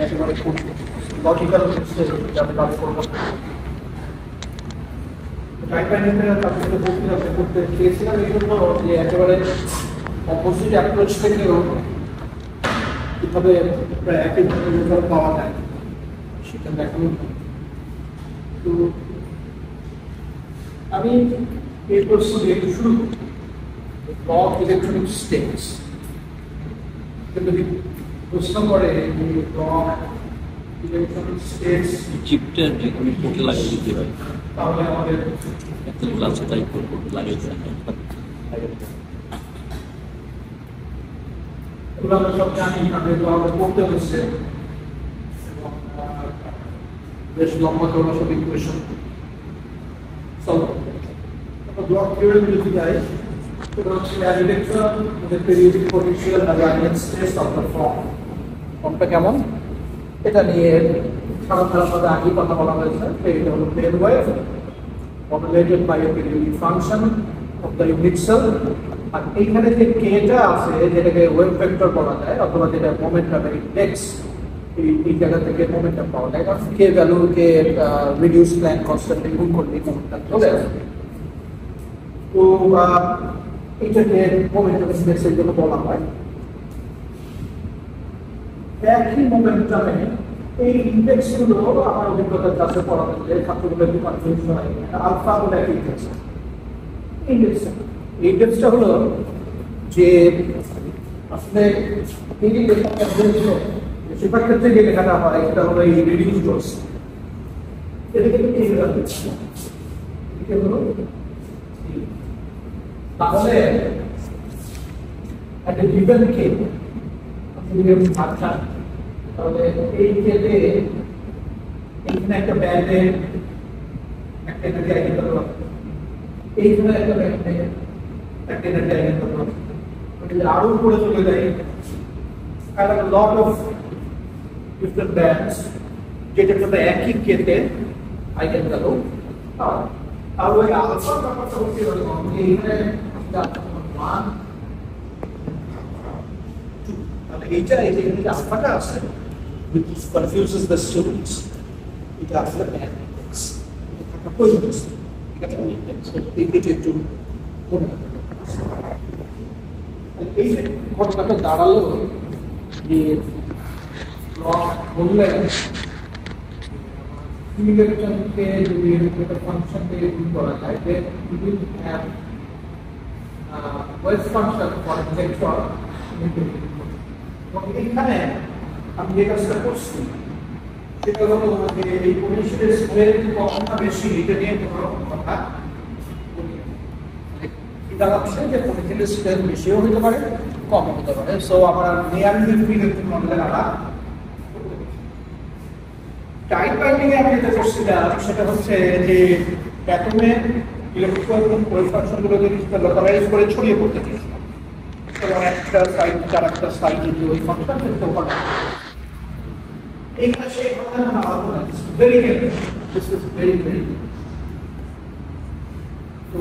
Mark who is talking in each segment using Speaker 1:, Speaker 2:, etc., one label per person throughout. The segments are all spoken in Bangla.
Speaker 1: একেবারে খুব লজিক্যাল যাতে কাজ করবো। করতে চেয়েছিলাম এই জন্য যে একেবারে অপোজিট অ্যাপ্রোচ থেকেও কিভাবে প্রায় একই ধরনের রেজাল্ট পাওয়া যায় সেটা দেখানো। তো আমি এই প্রশ্ন দিয়ে শুরু ল অফ ইলেকট্রনিক স্টেটস। যদি প্রশ্ন করে যে ল অফ ইলেকট্রনিক স্টেটস
Speaker 2: চিপটা যে কোনো কোর্টে লাগিয়ে দিতে হয়,
Speaker 1: তাহলে আমাদের
Speaker 2: এতগুলো আছে তাই কোর্টে লাগিয়ে দেয়।
Speaker 1: এগুলো আমরা সব জানি, এগুলো আমরা পড়তে হচ্ছে বেশ লম্বা চড়া সব ইকুয়েশন সলভ করতে। ব্লক থিওরেম যদি যাই সেটা হচ্ছে electron periodic potential gradient stress of the ফর্মটা কেমন এটা নিয়ে সাধারণভাবে আগে কথা বলা হয়েছে। এটা হলো plane wave modulated by a periodic function of the unit cell. আর এইখানে যে কেটা আছে যেটাকে ওয়েভ ভেক্টর বলা যায় অথবা যেটা মোমেন্টাম ইন্ডেক্স, এই জায়গা থেকে মোমেন্টাম পাওয়া যায়। কারণ কে ভ্যালুকে রিডিউস প্ল্যান কনস্ট্যান্টে গুণ করলে মোমেন্টাম চলে আসে। তো এইটাকে মোমেন্টাম ইন্ডেক্সের জন্য বলা হয়। একই মোমেন্টামে এই ইন্ডেক্সগুলো আমার অভিজ্ঞতার কাছে পড়া হচ্ছে ছাত্রগুলো একটু কনফিউজ হয়। আলফা বলে একটা ইন্ডেক্স। ইন্ডেক্সটা হলো যে আসলে এই যে বেশিরভাগ ক্ষেত্রে যে লেখাটা হয় সেটা হলো এই রিডিউস ডোজ। এটাকে হলো তাহলে একটা গিভেন কে আচ্ছা, তাহলে এই কেটে এইখানে একটা ব্যান্ডে একটা এনার্জি আইডেন্ট করতে হবে, এইখানে একটা ব্যান্ডে একটা এনার্জি আইডেন্ট করতে হবে। আরো উপরে চলে যায় kind of a lot of different bands যেটার সাথে একই কেটে আইডেন্ট গেল। আর ওই আলফা ব্যাপারটা হচ্ছে এরকম যে এখানে ওয়ান টু, তাহলে এইটা এই যে এখানে আলফাটা আছে which confuses the students, এটা আসলে ব্যান্ড ইন্ডেক্স, এটা থাকা প্রয়োজন আছে, এটা একটা ইন্ডেক্স। এটা একটু মনে রাখবেন। এই যে ঘটনাটা দাঁড়ালো যে বললে ইলেকট্রনকে যদি একটা ফাংশন দিয়ে গুণ করা যায় যে we will have wave function for electron এবং এখানে আমি যে কাজটা করছি সেটা হলো যে এই পোটেনশিয়াল স্কয়ারের কমটা বেশি এটা নিয়ে কোনো কথা এটা হচ্ছে যে পোটেনশিয়াল স্কয়ার বেশিও হতে পারে কম হতে পারে। সো আমরা নিয়ারলি ইলেকট্রন মডেল আমরা টাইপ বাইন্ডিং এ আমি যেটা করছিলাম সেটা হচ্ছে যে অ্যাটমে ইলেকট্রন ওয়েভ ফাংশনগুলো যদি লোকালাইজ করে ছড়িয়ে পড়তে চেয়েছিলাম, এবং একটা সাইড চার একটা সাইড যদি ওই ফাংশন করতে পারে এইটা সেই ধরনের আলাদা very this is very very. তো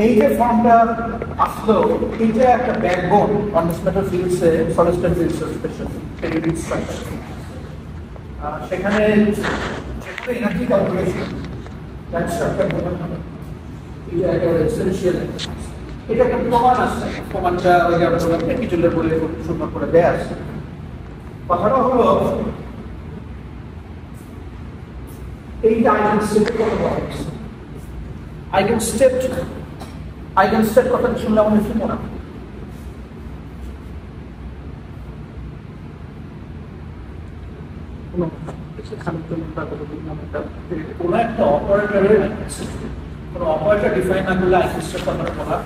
Speaker 1: এই যে ফর্মটা আসলো এইটা একটা ব্যাকবোন কন্ডেন্সেটর ফিল্ডসে সলিড স্টেট ফিল্ডসে স্পেশালি পেরিওডিক স্ট্রাকচার। সেখানে এনার্জি ক্যালকুলেশন দ্যাটস একটা এটা একেবারে এসেনশিয়াল। এটা একটা প্রমাণ আছে, প্রমাণটা ওই যে আমরা ক্যাপিটালের বলে সুন্দর করে দেয়া আছে। কথাটা হলো এইটা আইগেনস্টেট কথা বলা হচ্ছে। আইগেনস্টেট কথা শুনলে আমাদের কি মনে হয়? কোনো একটা অপারেটরের কোনো অপারেটর ডিফাইন না করলে আইগেনস্টেট কথাটা বলা।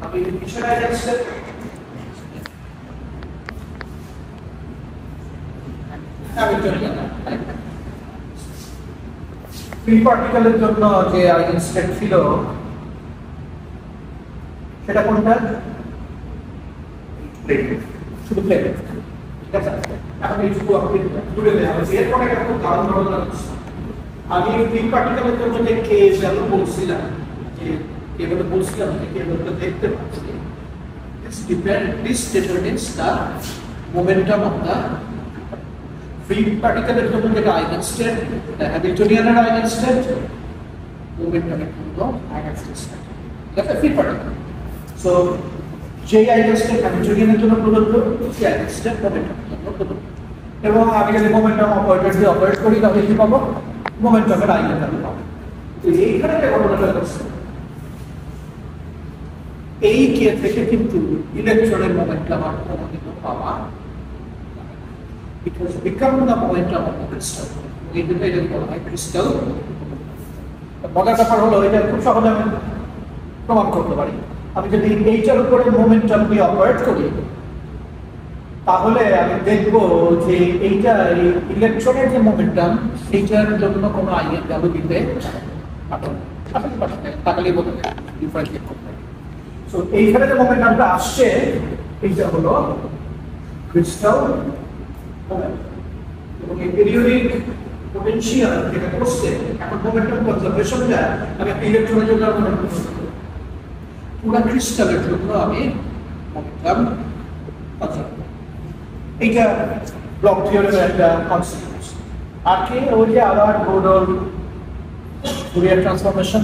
Speaker 1: আমি কিসের আইগেনস্টেট? ফ্রি পার্টিকেলের জন্য যে আইগেনস্টেট ছিল সেটা কোনটা? শুধু প্লেন। ঠিক আছে, এখন এইটুকু আপনি ঘুরে দেওয়া হয়েছে। এরপরে একটা খুব দারুণ ঘটনা হচ্ছে, আমি ফ্রি পার্টিকেলের জন্য যে কে ভ্যালু বলছিলাম, যে কে ভ্যালু বলছিলাম যে কে ভ্যালুটা দেখতে পাচ্ছি, this determines the momentum of the free পার্টিকেলের জন্য যেটা আইগেনস্টেট, হ্যামিল্টনিয়ানের আইগেনস্টেট, মোমেন্টামের জন্য আইগেনস্টেট, এটা ফ্রি পার্টিকেল। সো যেই আইগেনস্টেট হ্যামিল্টনিয়ানের জন্য প্রদত্ত, সেই আইগেনস্টেট মোমেন্টামের জন্য প্রদত্ত। এবং আমি যদি মোমেন্টাম অপারেটর দিয়ে অপারেট করি তাহলে কি পাবো? মোমেন্টামের আইগেনভ্যালু পাবো। তো এইখানে যে ঘটনাটা ঘটছে, এই কে থেকে কিন্তু ইলেকট্রনের মোমেন্টাম আর কোনোদিনও পাওয়া, it has become the momentum of the crystal. এটা বলা হয় ক্রিস্টাল। মজার ব্যাপার হলো এটা খুব সহজে আমি প্রমাণ করতে পারি। আমি যদি এইটার উপরে মোমেন্টাম দিয়ে অপারেট করি তাহলে আমি দেখবো যে এইটা ইলেকট্রনের যে মোমেন্টাম সেইটার জন্য কোনো আইগেন ভ্যালু দিতে তাহলেই বলতে ডিফারেন্সিয়েট করতে। সো এইখানে যে মোমেন্টামটা আসছে এইটা হলো ক্রিস্টাল মোমেন্টাম, এবং এই পিরিয়ডিক পোটেনশিয়াল যেটা করছে এখন মোমেন্টাম কনজারভেশনটা আমি একটা ইলেকট্রনের জন্য পুরো ক্রিস্টালের জন্য আমি মোমেন্টাম কনজার্ভ। এইটা ব্লক থিওরির একটা কনসেপ্ট। আর কি ওই যে আবার বোডল ফুরিয়ার ট্রান্সফরমেশন,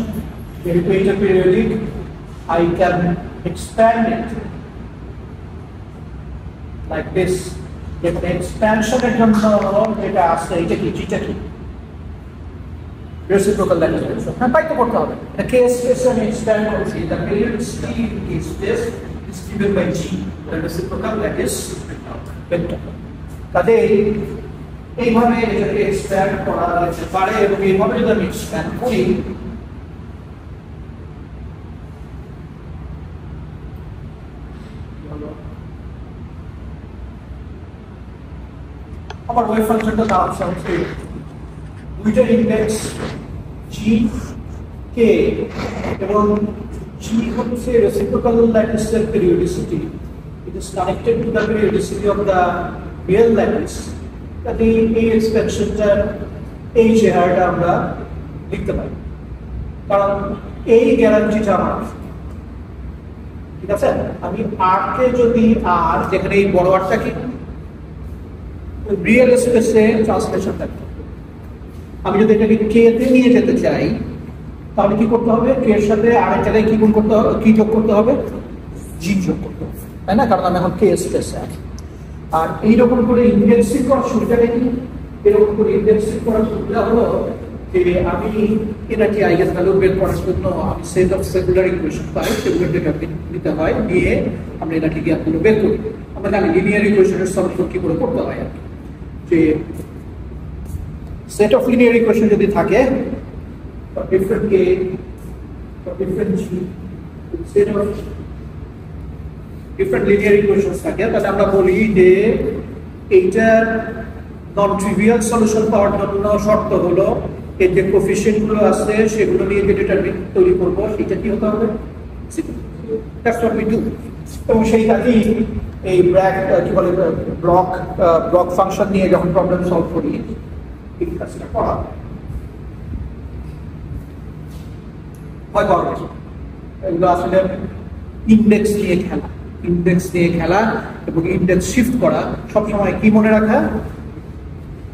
Speaker 1: যেহেতু এইটা periodic I can expand it like this. If the expansion এর জন্য যেটা আছে এটা কি যেটা কি reciprocal lattice, হ্যাঁ তাই তো করতে হবে। The case space আমি expand করছি, the periodicity in case space is given by G, the reciprocal lattice vector. তাহলে এইভাবে এটাকে expand করা যেতে পারে, এবং এইভাবে যদি আমি expand করি আমার ওয়েভ ফাংশনটা দাঁড়াচ্ছে হচ্ছে দুইটা ইন্ডেক্স জি কে, এবং জি হচ্ছে রেসিপ্রোকাল ল্যাটিসের periodicity, it is connected to the periodicity of the real lattice. তাহলে এই এক্সপেনশনটার এই চেহারাটা আমরা লিখতে পারি, কারণ এই গ্যারান্টিটা আমার, ঠিক আছে। আমি আর কে যদি আর, যেখানে এই বড় আরটা কি রিয়েল স্পেসে ট্রান্সলেশন থাকবে, আমি যদি এটাকে কে তে নিয়ে যেতে চাই তাহলে কি করতে হবে? কে এর সাথে আর এক জায়গায় কি গুণ করতে হবে, কি যোগ করতে হবে? জি যোগ করতে হবে, তাই না? কারণ আমি এখন কে স্পেসে আছি। আর এইরকম করে ইন্ডেক্সিং করার সুবিধাটা কি? এরকম করে ইন্ডেক্সিং করার সুবিধা হলো যে আমি এটাকে আইগেন ভ্যালু বের করার জন্য আমি সেট অফ সেকুলার ইকুয়েশন পাই, সেগুলো ডেটাকে নিতে হয়, নিয়ে আমরা এটাকে জ্ঞানগুলো বের করি। আমরা জানি লিনিয়ার ইকুয়েশনের সলিউশন কি করে করতে হয়। যে সেট অফ লিনিয়ার ইকুয়েশন যদি থাকে different K different G, set of different linear equations থাকে, তাহলে আমরা বলি যে এইটার নন ট্রিভিয়াল সলিউশন পাওয়ার জন্য শর্ত হলো এর যে কোফিশিয়েন্ট গুলো আছে সেগুলো নিয়ে যে ডিটারমিন তৈরি করব সেটা কি হতে হবে? That's what we do. এবং সেই কাজেই এই কি বলে ব্লক ফাংশন নিয়ে যখন প্রবলেম সলভ করি এই কাজটা করা হয়। এগুলো আসলে ইন্ডেক্স নিয়ে খেলা, এবং ইন্ডেক্স শিফট করা। সবসময় কি মনে রাখা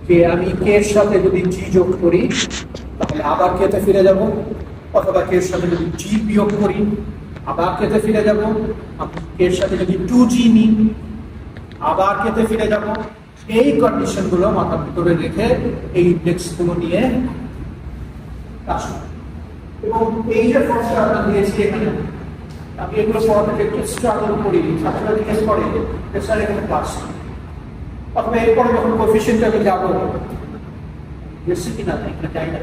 Speaker 1: যে আমি কে এর সাথে যদি জি যোগ করি তাহলে আবার কে তে ফিরে যাব, অথবা কে এর সাথে যদি জি বিয়োগ করি আবার কে তে ফিরে যাব, কে এর সাথে যদি 2g নিই আবার কে তে ফিরে যাব। এই কন্ডিশন গুলো মাথার ভিতরে রেখে এই ইন্ডেক্স গুলো নিয়ে কাজ করি। এবং এই যে ফর্মটা আমরা দিয়েছি এখানে, আমি এগুলো পড়াতে একটু স্ট্রাগল করি, ছাত্ররা জিজ্ঞেস করে স্যার এখানে ক্লাস, অথবা এরপরে যখন কোএফিশিয়েন্ট আমি যাবো বেশি কিনা এখানে যাই না,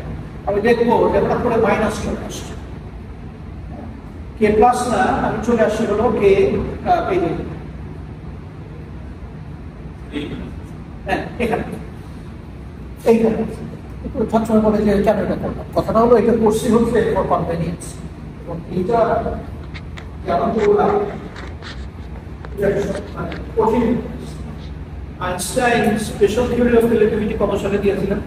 Speaker 1: আমি দেখবো যে হঠাৎ করে মাইনাস চলে আসছে, কে প্লাস না আমি চলে আসছে হলো কে এখানে এইখানে। ছাত্ররা বলে যে কেন এটা করলাম, কথাটা হলো এটা করছি হচ্ছে ফর কনভেনিয়েন্স, এবং এইটা কঠিন। Einstein special theory of relativity কত সালে দিয়েছিলেন?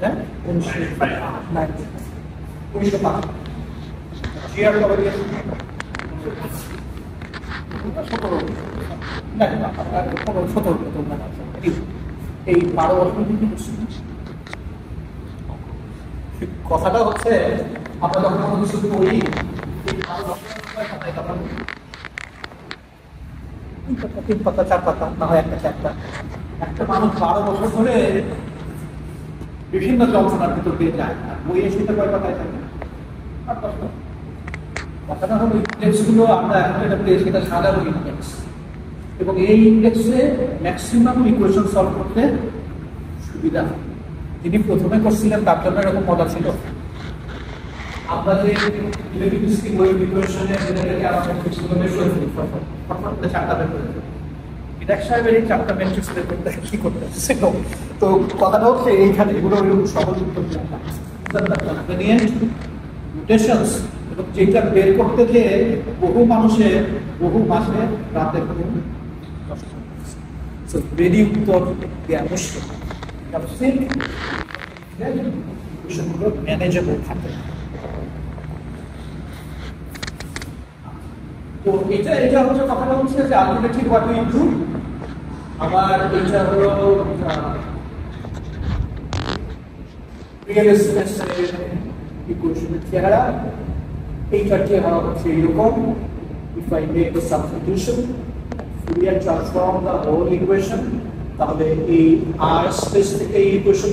Speaker 1: হ্যাঁ, 1905। জিআর কবে দিয়েছিলেন? 17। না না, কোনো 17 তোমরা না, এই 12 বছর কিন্তু কথাটা হচ্ছে আমরা যখন কোনো কিছু করি এই 12 বছরের সময় খাতায় তখন 3 পাতা 4 পাতা না হয় একটা চ্যাপ্টার, একটা মানুষ 12 বছর ধরে বিভিন্ন যন্ত্রণার ভিতর দিয়ে যায়, আর বইয়ে সেটা কয় পাতায় থাকে আর 10 পাতা। কথাটা হলো ইন্ডেক্সগুলো আমরা এখন এটা পেয়েছি, এটা সাধারণ ইন্ডেক্স, এবং এই ইন্ডেক্সে ম্যাক্সিমাম ইকুয়েশন সলভ করতে সুবিধা। যিনি প্রথমে করছিলেন তার জন্য এরকম মজা ছিল। আমরা যে ইলেকট্রিসিটি ওয়েভ ইকুয়েশনে যেটাকে আমরা ম্যাট্রিক্সগুলো বের করে ফেলি, প্রথমে 4টা বের করে ফেলি। বিরাট সাহেবের এই 4টা ম্যাট্রিক্স বের করতে কি করতে হচ্ছে? তো কথাটা হচ্ছে এইখানে এগুলো সহজ উত্তর নিয়ে মিউটেশনস এবং যেটা বের করতে গিয়ে বহু মানুষের বহু মাসে রাতে রেডি উত্তর দেওয়া মুশকিল, ম্যানেজেবল থাকে। তো এটা হচ্ছে কথাটা হচ্ছে যে আলটিমেটলি হোয়াট উই ডু। আবার এটা হলো রিয়েল স্পেসের ইকুয়েশনের চেহারা। এইটার চেহারা হচ্ছে এরকম: if I make the substitution Fourier transform the whole equation, তাহলে এই r স্পেস থেকে এই ইকুয়েশন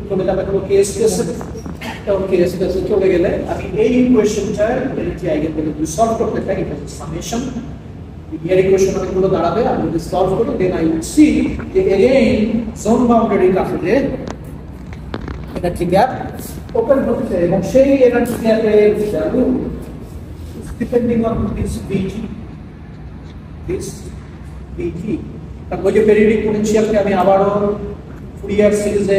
Speaker 1: চলে যাবে হলো k স্পেসে, এবং k স্পেসে চলে গেলে আমি এই ইকুয়েশনটার যে আইগেনভ্যালু সলভ করতে চাই, এটা সামেশন লিনিয়ার ইকুয়েশন গুলো দাঁড়াবে। আমি যদি সলভ করি দেন আই উইল সি যে এগেইন জোন বাউন্ডারির কাছে যে এনার্জি গ্যাপ ওপেন হচ্ছে, এবং সেই এনার্জি গ্যাপের ভ্যালু ডিপেন্ডিং অন দিস ভিজি। তারপর যে পেরিয়ডিক পোটেনশিয়ালকে আমি আবারও ফুরিয়ার সিরিজে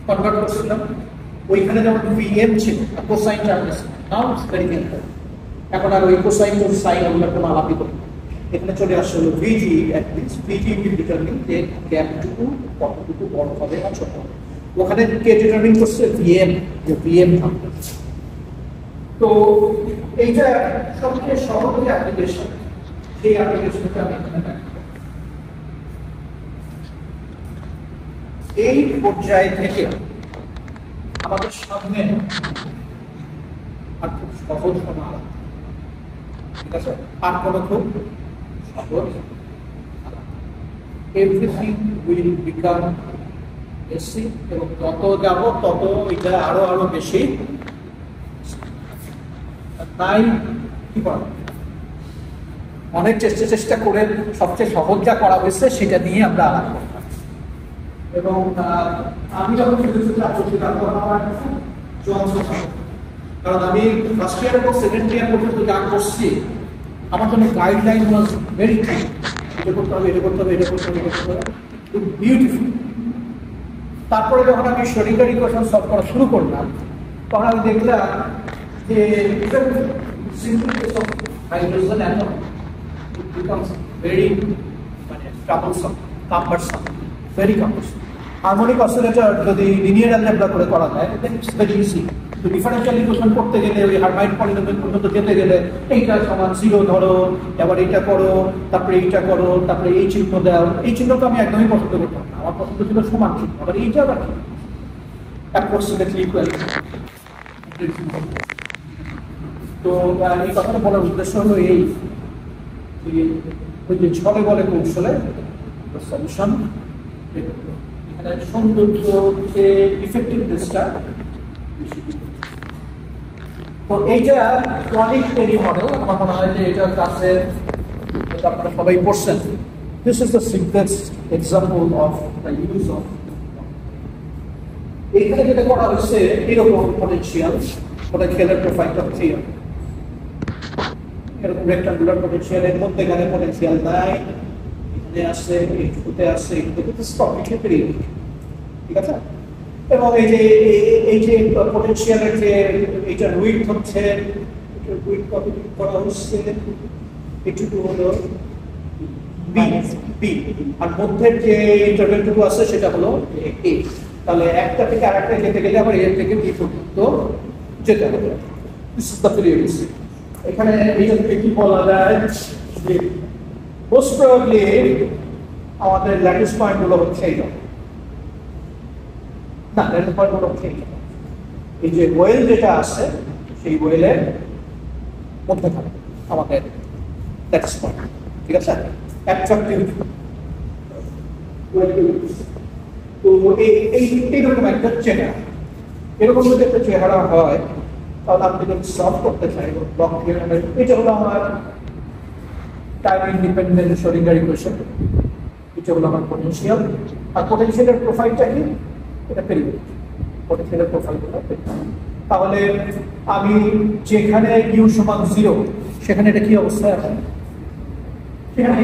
Speaker 1: কনভার্ট করছিলাম, ওইখানে যেমন ভিএম ছিল কোসাইন টার্ম ছিল, নাও ইটস ভেরি সিম্পল। এখন আর ওই কোসাইন ও সাইন আমরা কোনো আলাপই করি, এখানে চলে আসছে হলো ভিজি। অ্যাট লিস্ট ভিজি উইল ডিটারমিন যে গ্যাপটুকু কতটুকু বড় হবে না ছোট হবে। ওখানে কে ডিটারমিন করছে? ভিএম, যে ভিএম থাকবে। তো এইটা সবচেয়ে সহজ যে অ্যাপ্লিকেশন, সেই অ্যাপ্লিকেশনটা আমি এখানে এই পর্যায় থেকে আমাদের সামনে আর খুব সহজ সমাধান, ঠিক আছে? আর কোনো খুব সহজ, এভরিথিং উইল বিকাম এসি, এবং তত যাব তত এটা আরো আরো বেশি। তাই কি করা, অনেক চেষ্টা করে সবচেয়ে সহজ যা করা হয়েছে সেটা নিয়ে আমরা আলাপ করব। এবং আমি যখন কারণ আমি ফার্স্ট ইয়ার এবং সেকেন্ড ইয়ার পর্যন্ত যা করছি, আমার জন্য গাইডলাইন ওয়াজ ভেরি ক্লিয়ার। এটা করতে হবে, এটা করতে হবে, এটা করতে হবে, এটা করতে হবে, বিউটিফুল। তারপরে যখন আমি শরীরের ইকুয়েশন সলভ করা শুরু করলাম, তখন আমি দেখলাম যে hydrogen atom becomes very troublesome, cumbersome, very cumbersome. Harmonic oscillator যদি লিনিয়ার অ্যালজেব্রা করে করা যায়, then it's very easy. তো ডিফারেনশিয়াল ইকুয়েশন করতে গেলে ওই হারমাইট পলিনোমিয়াল পর্যন্ত যেতে গেলে এইটা সমান 0 ধরো, এবার এইটা করো, তারপরে এইটা করো, তারপরে এই চিহ্ন দাও। এই চিহ্ন তো আমি একদমই পছন্দ করতাম না, আমার পছন্দ ছিল সমান চিহ্ন। আবার এইটা আবার কি অ্যাপ্রক্সিমেটলি ইকুয়াল। তো এই কথাটা বলার উদ্দেশ্য হলো এই, ওই যে ছলে বলে কৌশলে সলিউশন, এখানে সৌন্দর্য যে ইফেক্টিভনেসটা। তো এইটা ক্রনিক পেরি মডেল, আমার মনে হয় যে এটার কাছে আপনারা সবাই পড়ছেন। This is the simplest example of the use of. এইখানে যেটা করা হচ্ছে এরকম পটেনশিয়াল, পটেনশিয়ালের প্রোফাইলটা ক্লিয়ার, এরকম রেক্টাঙ্গুলার পটেনশিয়ালের মধ্যে এখানে পটেনশিয়াল নাই, এখানে আসছে, এইটুকুতে আসছে, এইটুকুতে স্টপ, এটা পেরিয়ড, ঠিক আছে? এবং এই যে পটেনশিয়ালের যে এইটার উইডথ হচ্ছে, এটার উইডথ কতটুকু করা হচ্ছে, এইটুকু হলো বি, আর মধ্যের যে ইন্টারভেলটুকু আছে সেটা হলো এ। তাহলে একটা থেকে আরেকটা যেতে গেলে আবার এর থেকে বি পর্যন্ত যেতে হবে। This is the periodicity. এখানে এইটাকে কি বলা যায় যে মোস্ট প্রবাবলি আমাদের ল্যাটিস পয়েন্ট গুলো হচ্ছে এই না, ল্যাটিস পয়েন্ট গুলো হচ্ছে এই যে ওয়েল যেটা আছে সেই ওয়েলের মধ্যে থাকে আমাদের ল্যাটিস পয়েন্ট, ঠিক আছে? অ্যাট্রাকটিভ তো এইরকম একটা চেহারা, এরকম যদি একটা চেহারা হয় তাহলে আপনি যদি সলভ করতে চাই ব্লক থিওরেমের, এটা হলো আমার টাইম ইন্ডিপেন্ডেন্ট শ্রোডিঙ্গার ইকুয়েশন, এটা হলো আমার পোটেনশিয়াল। আর পোটেনশিয়ালের প্রোফাইলটা কি? এটা পেরিওডিক পোটেনশিয়ালের প্রোফাইলটা। তাহলে আমি যেখানে ইউ সমান 0 সেখানে এটা কি অবস্থা এখন? সেখানে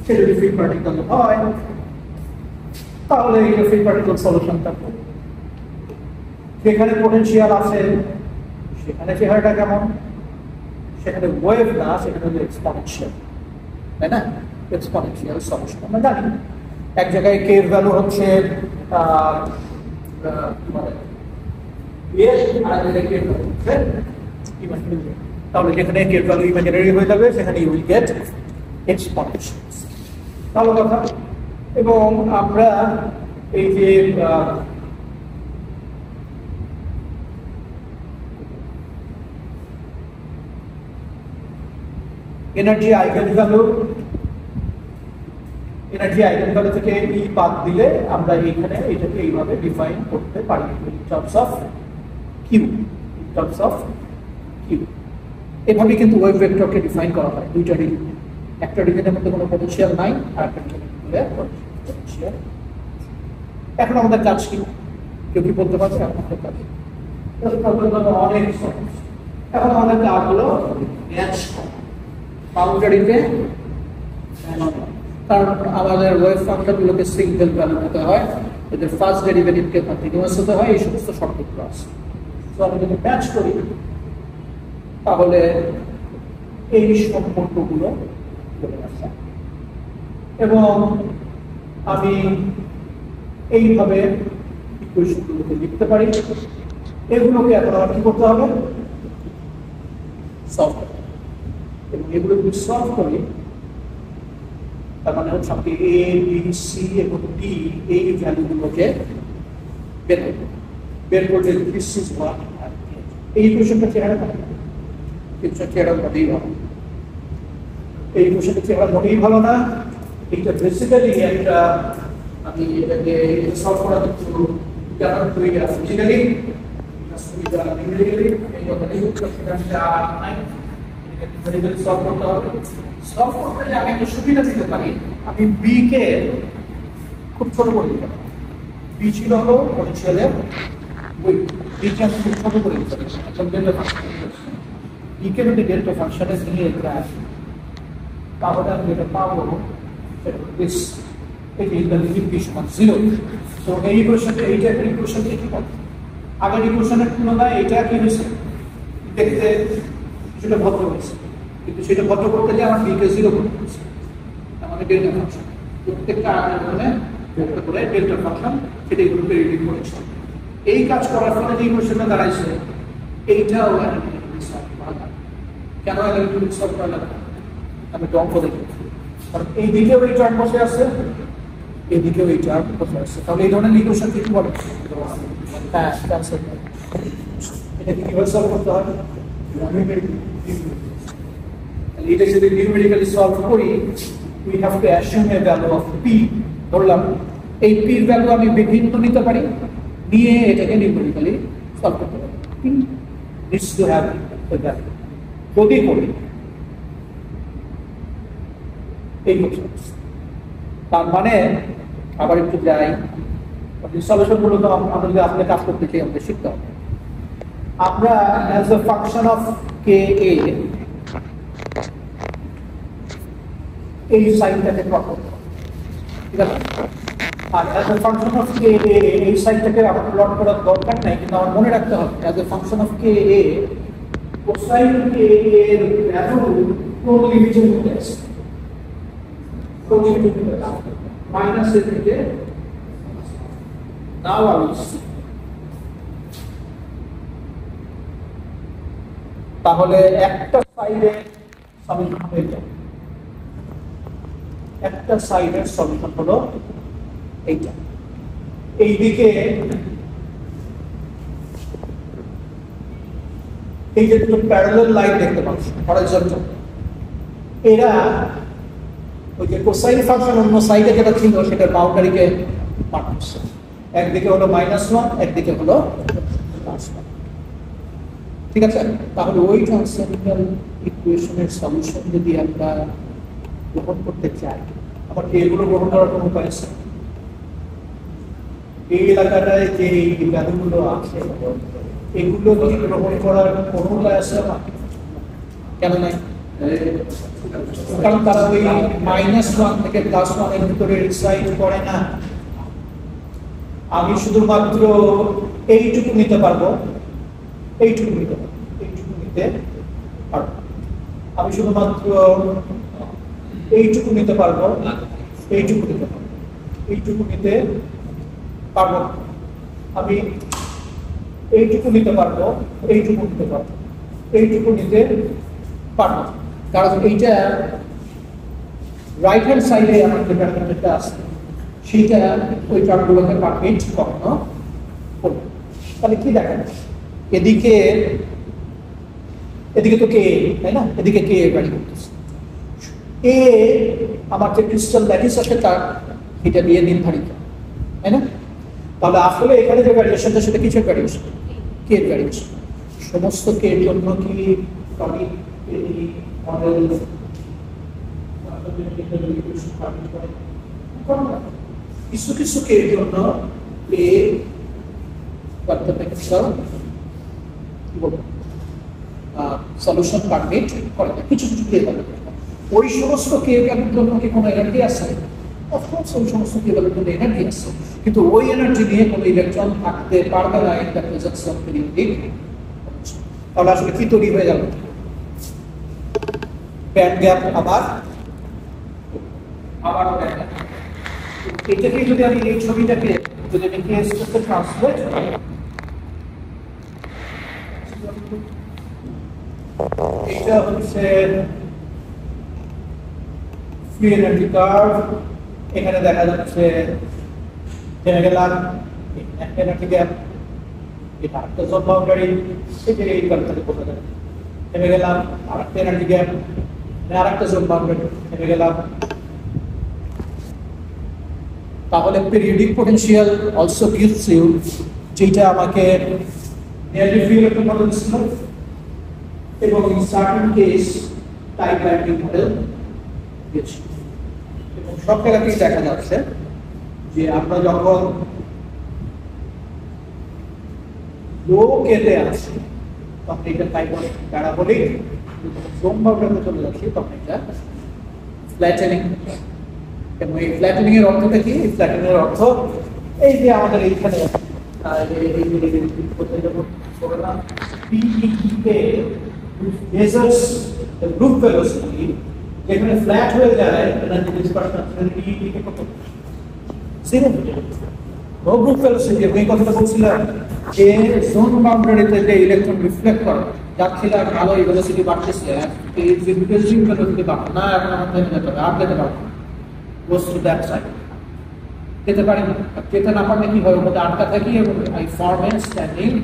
Speaker 1: সে যদি ফ্রি পার্টিকেল হয় তাহলে এটা ফ্রি পার্টিকেল সলিউশন থাকবে। যেখানে পোটেনশিয়াল আছে সেখানে চেহারাটা কেমন? সেখানে ওয়েভ না, সেখানে হলো এক্সপোনেনশিয়াল, তাই না? এক্সপোনেনশিয়াল সলিউশন আমরা জানি। এক জায়গায় কে এর ভ্যালু হচ্ছে তাহলে যেখানে কে এর ভ্যালু ইমাজিনারি হয়ে যাবে সেখানে ইউ উইল গেট এক্সপোনেনশিয়াল। ভালো কথা। এবং আমরা এই যে এনার্জি আইগেন ভ্যালু থেকে ই বাদ দিলে আমরা এখানে এটাকে এইভাবে ডিফাইন করতে পারি ইন টার্মস অফ কিউ। এভাবে কিন্তু ওয়েভ ভেক্টরকে ডিফাইন করা হয় দুইটা রিজন, একটা রিজনের মধ্যে কোনো পোটেনশিয়াল নাই আর একটা রিজনের মধ্যে পোটেনশিয়াল। এখন আমাদের কাজ কি? কেউ কি বলতে পারছে আমাদের কাজ? অনেক সহজ। এখন আমাদের কাজ হলো ম্যাচ বাউন্ডারিতে, কারণ আমাদের ওয়েভ ফাংশনগুলোকে সিঙ্গেল ভ্যালু হতে হয়, এদের ফার্স্ট ডেরিভেটিভকে কন্টিনিউয়াস হতে হয়, এই সমস্ত শর্তগুলো আছে। তো আমি যদি ম্যাচ করি তাহলে এই সম্পর্কগুলো চলে আসে এবং আমি এইভাবে ইকুয়েশনগুলোকে লিখতে পারি। এগুলোকে এখন আমার কি করতে হবে? সলভ করতে হবে। এবং এগুলো যদি সলভ করি তার মানে হচ্ছে আপনি এ বি সি এবং ডি এই ভ্যালুগুলোকে বের করলে দিস ইজ হোয়াট এই ইকুয়েশনটা চেহারা থাকে, চেহারা মোটেই ভালো, এই ইকুয়েশনটা চেহারা মোটেই ভালো না। এটা বেসিক্যালি একটা আমি এটাকে সলভ করার জন্য জানার তৈরি আছে ফিজিক্যালি সলভ করতে হবে। সলভ করতে গেলে আমি একটা সুবিধা দিতে পারি, আমি বি কে খুব ছোট করে দিতে পারি। বি ছিল হলো পোটেনশিয়ালের বিকে আমি খুব ছোট করে দিতে পারি, ডেল্টা ফাংশন। বিকে যদি ডেল্টা ফাংশনে নিয়ে এটা আসি তাহলে আমি যেটা পাবো সেটা দিস, এটি ইজ দ্য লিমিট বি সমান 0। তো এই ইকুয়েশনটা এইটা ইকুয়েশন থেকে কি পাবো? আগের ইকুয়েশনের তুলনায় এটা কি হয়েছে? দেখতে কিছুটা ভদ্র হয়েছে, কিন্তু সেটা ভদ্র করতে গিয়ে আমার বিকে 0 করতে হয়েছে। আমাদের ডেল্টা ফাংশন প্রত্যেকটা আগের ধরনে ব্যক্ত করে ডেল্টা ফাংশন সেটা এগুলো পেরিয়ডিক করেছে। এই কাজ করার ফলে যে ইকুয়েশনটা দাঁড়াইছে এইটাও কেন অ্যানালিটিক সলভ করা লাগে? আমি একটু অঙ্ক দেখি, কারণ এই দিকেও এই টার্ম বসে আছে, এদিকেও এই টার্ম বসে আছে। তাহলে এই ধরনের ইকুয়েশন কি বলে? হ্যাঁ, ক্যান্সেল। এটাকে কিভাবে সলভ করতে হয়? এটা যদি নিউমেরিক্যালি সলভ করি, we have to assume a value of p। ধরলাম এই p এর ভ্যালু আমি বিভিন্ন নিতে পারি, নিয়ে এটাকে নিউমেরিক্যালি সলভ করতে পারি। p needs to have a value। যদি করি এই তার মানে আবার একটু যাই, সলিউশন গুলো তো আমরা যদি আসলে কাজ করতে চাই আমাদের শিখতে হবে। আমরা as a function of K এ এই সাইনটাকে প্লট করতে হবে, ঠিক আছে? আর as a function of K এ এই সাইনটাকে আমার প্লট করার দরকার নাই, কিন্তু আমার মনে রাখতে হবে as a function of K a cosine K এর ভ্যালু কোন লিমিটের মধ্যে আছে? কোন লিমিটের মধ্যে আছে? মাইনাস এর থেকে নাও আমি তাহলে একটা সাইডে সলিউশন হয়ে যাবে। একটা সাইডের সলিউশন হলো এইটা। এইদিকে এই যে দুটো প্যারালাল লাইন দেখতে পাচ্ছ হরাইজন্টাল, এরা ওই যে কোসাইন ফাংশন অন্য সাইডে যেটা ছিল সেটার বাউন্ডারিকে পার করছে। একদিকে হলো -1, একদিকে হলো +1। ঠিক আছে, তাহলে ওই ট্রান্সেন্ডেন্টাল ইকুয়েশনের সলিউশন যদি আমরা গ্রহণ করতে চাই, আবার এগুলো গ্রহণ করার কোনো উপায় আছে? এই এলাকাটায় যে ভ্যালুগুলো আছে এগুলো কি গ্রহণ করার কোনো উপায় আছে? কেন নাই? কারণ তারা ওই -1 থেকে +1 এর ভিতরে রিসাইড করে না। আমি শুধুমাত্র এইটুকু নিতে পারবো, এইটুকু নিতে পারবো। আমি শুধুমাত্র এইটুকু নিতে পারবো, এইটুকু নিতে পারবো, এইটুকু নিতে পারবো। আমি এইটুকু নিতে পারবো, এইটুকু নিতে পারবো, এইটুকু নিতে পারবো। কারণ এইটা রাইট হ্যান্ড সাইডে আমার যে প্যারামিটারটা আছে সেইটা ওই টার্মগুলোকে পারমিট কখনো করবে। তাহলে কি দেখেন, এদিকে তো কে, তাই না? এদিকে কে ভ্যারি করতেছে, এ আমার যে ক্রিস্টাল ল্যাটিস আছে তার এটা দিয়ে নির্ধারিত, তাই না? তাহলে আসলে এখানে যে ভ্যারিয়েশনটা সেটা কিসের ভ্যারিয়েশন? কে এর ভ্যারিয়েশন। সমস্ত কে এর জন্য কি টনিক মডেল কিছু কিছু কে এর জন্য এ সলিউশন পারমিট করে না, কিছু কিছু কে পারমিট। ওই সমস্ত কে এর জন্য কি কোনো এনার্জি আছে? অফকোর্স ওই সমস্ত কে এর জন্য এনার্জি আছে, কিন্তু ওই এনার্জি নিয়ে কোনো ইলেকট্রন থাকতে পারবে না in the presence of periodic. তাহলে আসলে কি তৈরি হয়ে গেল? ব্যান্ড গ্যাপ আবার এটাকে যদি আমি এই ছবিটাকে যদি আমি কেস করতে ট্রান্সলেট, এটা হচ্ছে ফ্রি এনার্জি কার্ভ। এখানে দেখা যাচ্ছে জেনে গেলাম এনার্জি গ্যাপ, এটা একটা জোন বাউন্ডারি, সেটা এই কার্ভ থেকে বোঝা যায়। নেমে গেলাম আরেকটা এনার্জি গ্যাপ, আরেকটা জোন বাউন্ডারি, নেমে গেলাম। তাহলে periodic potential also gives you, যেটা আমাকে নিয়ারলি ফ্রি ইলেকট্রন মডেল ছিল, এবং in certain case tight binding model দিয়েছি। এবং সব জায়গাতেই দেখা যাচ্ছে যে আমরা যখন লো কেতে আসি তখন এটা টাইপ প্যারাবোলিক, জোন বাউন্ডারিতে চলে যাচ্ছি তখন এটা ফ্ল্যাটেনিং। এবং এই ফ্ল্যাটেনিং এর অর্থটা কি? ফ্ল্যাটেনিং এর অর্থ এই যে আমাদের এইখানে গ্রুপ ভেলোসিটি যেখানে ফ্ল্যাট হয়ে যায়, energy dispersion no group velocity. এই কথাটা বলছিলাম যে জোন বাউন্ডারিতে যে ইলেকট্রন রিফ্লেক্ট করে যাচ্ছিল ভালো ভেলোসিটি বাড়তেছে, এই ভেলোসিটি বাড়বে না, এখন আমার থেমে যেতে হবে, আর যেতে পারবো goes to that side. যেতে পারি না, যেতে না পারলে কি হবে? মধ্যে আটকা থাকি এবং I form a standing.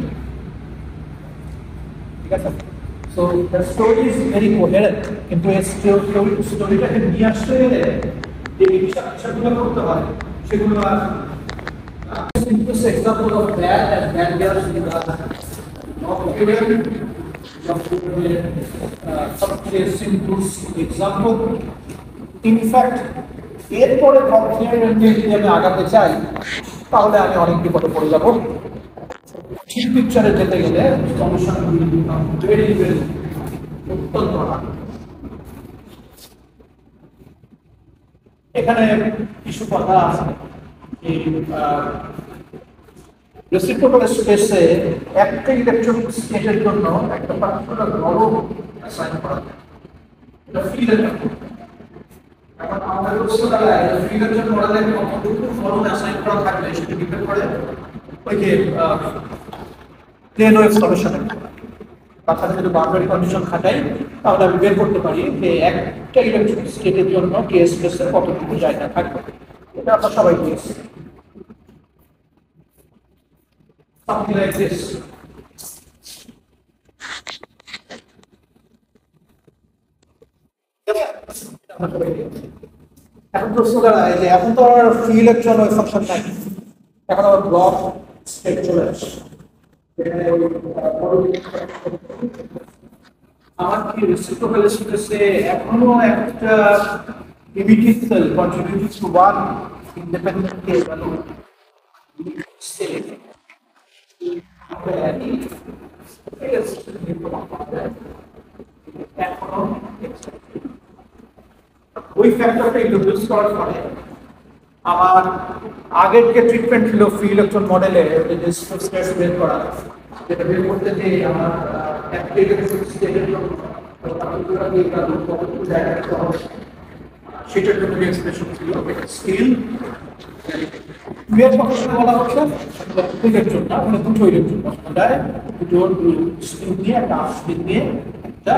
Speaker 1: ঠিক আছে? So the story is very coherent, কিন্তু এই স্টোরিটাকে নিয়ে আসতে গেলে যে বিষয়গুলো করতে হয় সেগুলো আর simplest example of that and that gas in the subcase simplest example. In fact, এরপরে যদি আমি আগাতে চাই তাহলে আমি অনেক বিপদে পড়ে যাবো। ঠিক পিকচারে যেতে গেলে সমস্যাগুলি অত্যন্ত এখানে কিছু কথা আছে। রেসিপ্রোকাল স্পেসে একটা ইলেকট্রনিক স্টেটের জন্য একটা পার্টিকুলার বড় অ্যাসাইন করা যায়, এটা ফিল্ডের ব্যাপার। এখন আমাদের প্রশ্নটায় ফিল্ডের জন্য মডেলে কতটুকু ফলন অ্যাসাইন করা থাকবে সেটা ডিপেন্ড করে ওই যে প্লেন ওয়েভ সলিউশনের। তার সাথে যদি বাউন্ডারি কন্ডিশন খাটাই তাহলে আমি বের করতে পারি যে একটা ইলেকট্রিক স্টেটের জন্য কে স্পেসে কতটুকু জায়গা থাকবে। এটা আমরা সবাই বুঝছি। Something like this. এখন প্রশ্ন দাঁড়ায় যে এখন তো আমার ফ্রি ইলেকট্রন ওই ফাংশন নাই, এখন আমার ব্লক স্টেট চলে আসে। আমার কি রেসিপ্রোকাল স্পেসে এখনো একটা immediate cell contribute to one independent K value state ওই ফ্যাক্টরটা ইন্ট্রোডিউস করার পরে আমার আগের যে ট্রিটমেন্ট ছিল ফ্রি ইলেকট্রন মডেলে যে স্টেটস বের করা, যেটা বের করতে যে আমার একটা ইলেকট্রন স্টেটের জন্য সেটার জন্য যে এক্সপ্রেশন ছিল স্টিল বলা হচ্ছে ইলেকট্রন না, মানে দুটো ইলেকট্রন দুটো স্পিন দিয়ে একটা স্পিন দিয়ে একটা।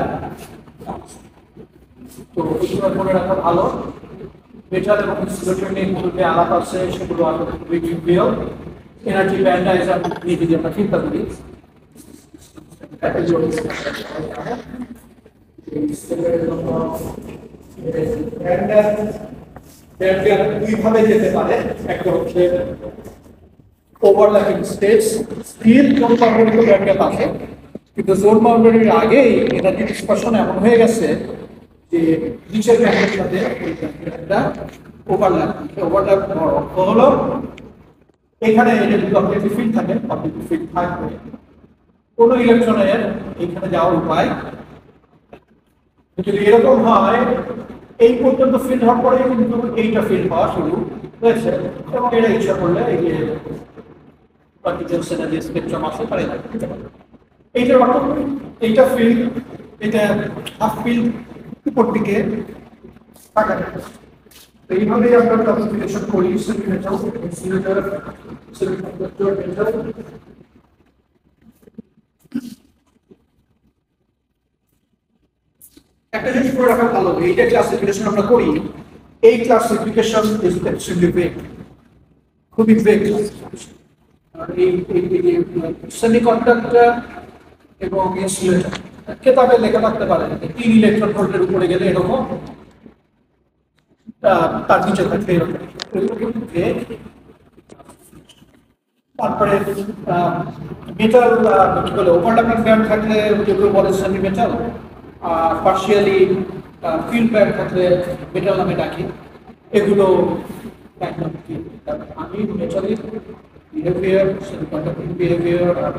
Speaker 1: তো ওইগুলো মনে রাখা ভালো। মেটাল এবং ইনসুলেটরের মধ্যে আলাপ আছে, সেগুলো আসলে খুবই ট্রিভিয়াল। এনার্জি ব্যান্ড নিয়ে যদি আমরা চিন্তা করি, দুইভাবে যেতে পারে। একটা হচ্ছে ওভারল্যাপিং স্টেটস, স্টিল কোন বাউন্ডারিতে ব্যান্ড গ্যাপ আছে, কিন্তু জোন বাউন্ডারির আগেই এনার্জি ডিসপারশন এমন হয়ে গেছে যে নিচের ব্যান্ডের সাথে একটা ওভারল্যাপ হলো। এখানে যদি কমপ্লিটলি ফিল্ড থাকে, কমপ্লিটলি ফিল্ড থাকবে, কোনো ইলেকট্রনের এখানে যাওয়ার উপায়। যদি এরকম হয় এই পর্যন্ত ফিল্ড হওয়ার পরে কিন্তু এইটা ফিল্ড হওয়া শুরু হয়েছে, এবং এটা ইচ্ছা করলে এই যে কন্টিনিউয়াস এনার্জি স্পেকট্রাম আছে তার এইটার অর্থ এইটা ফিল্ড, এটা হাফ ফিল্ড উপর দিকে থাকা যায়। এইভাবেই আমরা ক্লাসিফিকেশন করি সেমিমেটাল, ইনসুলেটর, সেমিকন্ডাক্টর, মেটাল। একটা জিনিস করে রাখা ভালো, এই যে ক্লাসিফিকেশন আমরা করি, এই ক্লাসিফিকেশন ইজ এক্সট্রিমলি ভেগ, খুবই ভেগ ক্লাসিফিকেশন। আর এই সেমিকন্ডাক্টর এবং ইনসুলেটর কেতাবে লেখা থাকতে পারে 3 ইলেকট্রন ভোল্টের উপরে গেলে এরকম, তার নিচে থাকবে এরকম। তারপরে মেটাল কি বলে, ওভারল্যাপিং ব্যান্ড থাকলে যেগুলো বলে সেমি মেটাল, আর পার্শিয়ালি ফিল্ড ব্যান্ড থাকলে মেটাল নামে ডাকি। এগুলো একদম কি আমি মেটালের বিহেভিয়ার, সেমিকন্ডাক্টিং বিহেভিয়ার, আর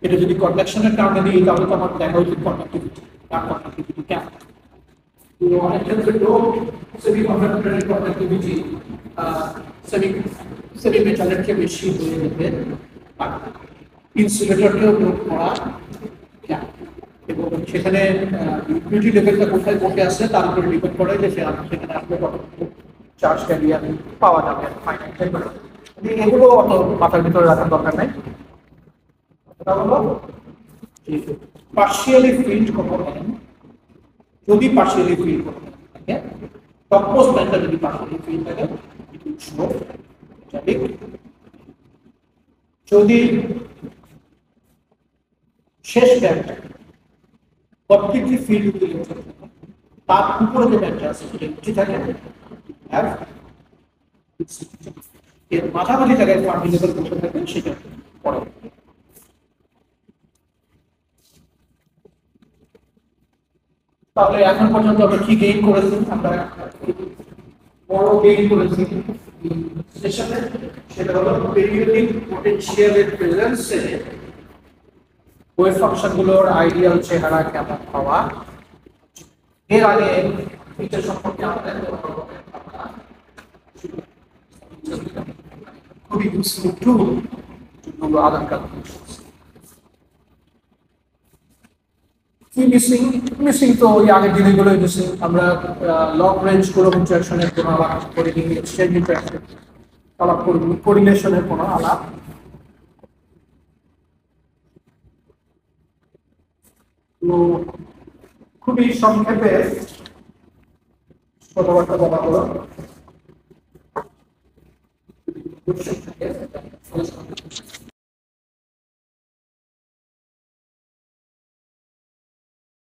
Speaker 1: এটা যদি কন্ডাকশনের টার্মে দিই তাহলে তো আমার দেখা উচিত কন্ডাক্টিভিটি, আর কন্ডাক্টিভিটি কেমন। অনেক ক্ষেত্রে সেমিকন্ডাক্টরের কন্ডাক্টিভিটি সেমি মেটালের চেয়ে বেশি হয়ে যেতে পারে, ইনসুলেটরকেও যোগ করা যায়। এবং সেখানে ইউটিলিটি লেভেলটা কোথায় বসে আসছে তার উপরে ডিপেন্ড করে যে সেখানে আসলে কতটুকু চার্জ ক্যারিয়ার পাওয়া যাবে। এগুলো অত মাথার ভিতরে রাখার দরকার নাই। পার্শিয়ালি ফিল্ড কম্পোনেন্ট, যদি পার্শিয়ালি ফিল্ড থাকে, টপমোস্ট ব্যান্ডটা যদি পার্শিয়ালি ফিল্ড থাকে, যদি শেষ ব্যান্ডটা কমপ্লিটলি ফিল্ড তার উপরে যে ব্যান্ডটা আছে সেটা নিচে থাকে, এর মাঝামাঝি জায়গায় ফান্ডি লেভেল বসে থাকে, সেটা পরে। তাহলে এখন পর্যন্ত আমরা কি গেইন করেছি? আমরা বড় গেইন করেছি সেশনে, সেটা হলো পেরিওডিক পোটেনশিয়ালের প্রেজেন্সে ওয়েভ ফাংশনগুলোর আইডিয়াল চেহারা কেমন হওয়া। এর আগে ফিচার সম্পর্কে আমাদের খুবই ইউজফুল টুল যেগুলো আদান মিসিং তো ওই আগের দিনগুলো মিসিং। আমরা লং রেঞ্জ কোনো ইন্টারাকশনের কোনো আলাপ করিনি, এক্সচেঞ্জ ইন্টারাকশন আলাপ করিনি, কোরিলেশনের কোনো আলাপ তো খুবই সংক্ষেপে কথাবার্তা বলা হলো।